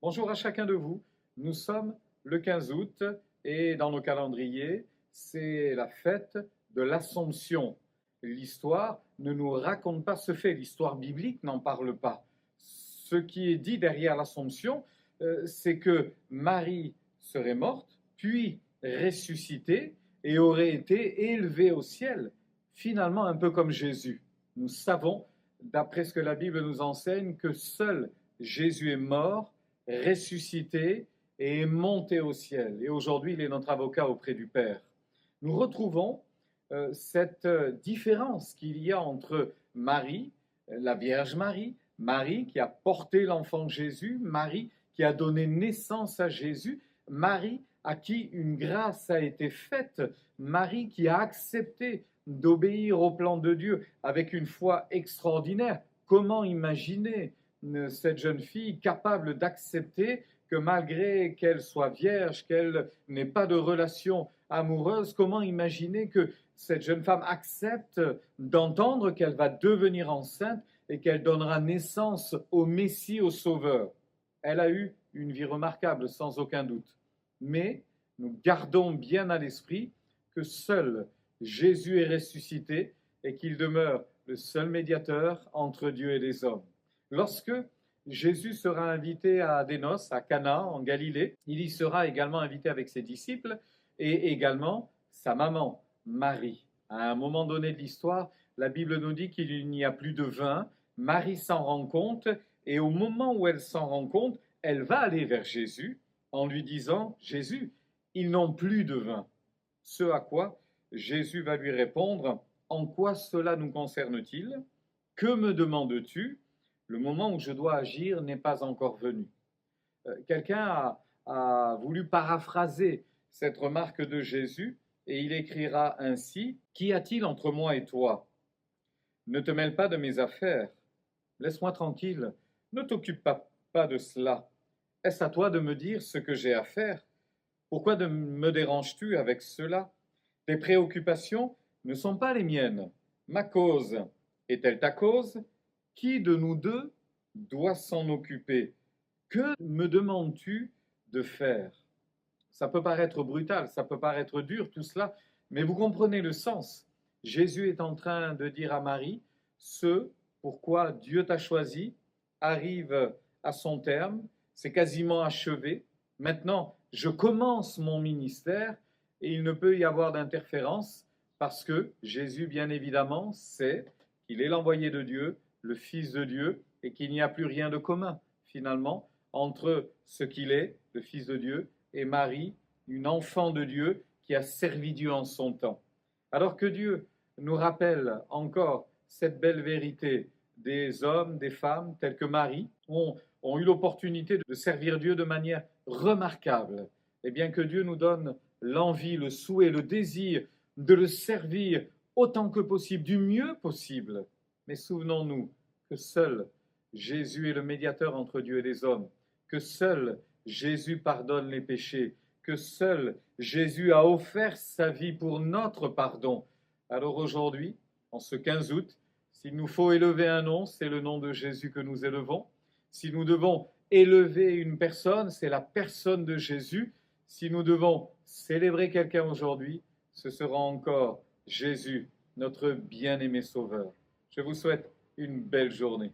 Bonjour à chacun de vous. Nous sommes le 15 août et dans nos calendriers, c'est la fête de l'Assomption. L'histoire ne nous raconte pas ce fait, l'histoire biblique n'en parle pas. Ce qui est dit derrière l'Assomption, c'est que Marie serait morte, puis ressuscitée et aurait été élevée au ciel, finalement un peu comme Jésus. Nous savons, d'après ce que la Bible nous enseigne, que seul Jésus est mort, ressuscité et est monté au ciel. Et aujourd'hui, il est notre avocat auprès du Père. Nous retrouvons cette différence qu'il y a entre Marie, la Vierge Marie, Marie qui a porté l'enfant Jésus, Marie qui a donné naissance à Jésus, Marie à qui une grâce a été faite, Marie qui a accepté d'obéir au plan de Dieu avec une foi extraordinaire. Comment imaginer cette jeune fille capable d'accepter que malgré qu'elle soit vierge, qu'elle n'ait pas de relation amoureuse, comment imaginer que cette jeune femme accepte d'entendre qu'elle va devenir enceinte et qu'elle donnera naissance au Messie, au Sauveur? Elle a eu une vie remarquable, sans aucun doute. Mais nous gardons bien à l'esprit que seul Jésus est ressuscité et qu'il demeure le seul médiateur entre Dieu et les hommes. Lorsque Jésus sera invité à des noces à Cana, en Galilée, il y sera également invité avec ses disciples et également sa maman, Marie. À un moment donné de l'histoire, la Bible nous dit qu'il n'y a plus de vin. Marie s'en rend compte et au moment où elle s'en rend compte, elle va aller vers Jésus en lui disant « Jésus, ils n'ont plus de vin ». Ce à quoi Jésus va lui répondre « En quoi cela nous concerne-t-il? Que me demandes-tu? Le moment où je dois agir n'est pas encore venu. » Quelqu'un a voulu paraphraser cette remarque de Jésus et il écrira ainsi « Qu'y a-t-il entre moi et toi? Ne te mêle pas de mes affaires. Laisse-moi tranquille. Ne t'occupe pas de cela. Est-ce à toi de me dire ce que j'ai à faire? Pourquoi me déranges-tu avec cela? Tes préoccupations ne sont pas les miennes. Ma cause est-elle ta cause? Qui de nous deux doit s'en occuper? Que me demandes-tu de faire? Ça peut paraître brutal, ça peut paraître dur tout cela, mais vous comprenez le sens. Jésus est en train de dire à Marie, ce pourquoi Dieu t'a choisi arrive à son terme, c'est quasiment achevé. Maintenant, je commence mon ministère et il ne peut y avoir d'interférence parce que Jésus, bien évidemment, sait qu'il est l'envoyé de Dieu, le Fils de Dieu, et qu'il n'y a plus rien de commun, finalement, entre ce qu'il est, le Fils de Dieu, et Marie, une enfant de Dieu qui a servi Dieu en son temps. Alors que Dieu nous rappelle encore cette belle vérité, des hommes, des femmes, tels que Marie, ont eu l'opportunité de servir Dieu de manière remarquable. Et bien que Dieu nous donne l'envie, le souhait, le désir de le servir autant que possible, du mieux possible. Mais souvenons-nous que seul Jésus est le médiateur entre Dieu et les hommes, que seul Jésus pardonne les péchés, que seul Jésus a offert sa vie pour notre pardon. Alors aujourd'hui, en ce 15 août, s'il nous faut élever un nom, c'est le nom de Jésus que nous élevons. Si nous devons élever une personne, c'est la personne de Jésus. Si nous devons célébrer quelqu'un aujourd'hui, ce sera encore Jésus, notre bien-aimé Sauveur. Je vous souhaite une belle journée.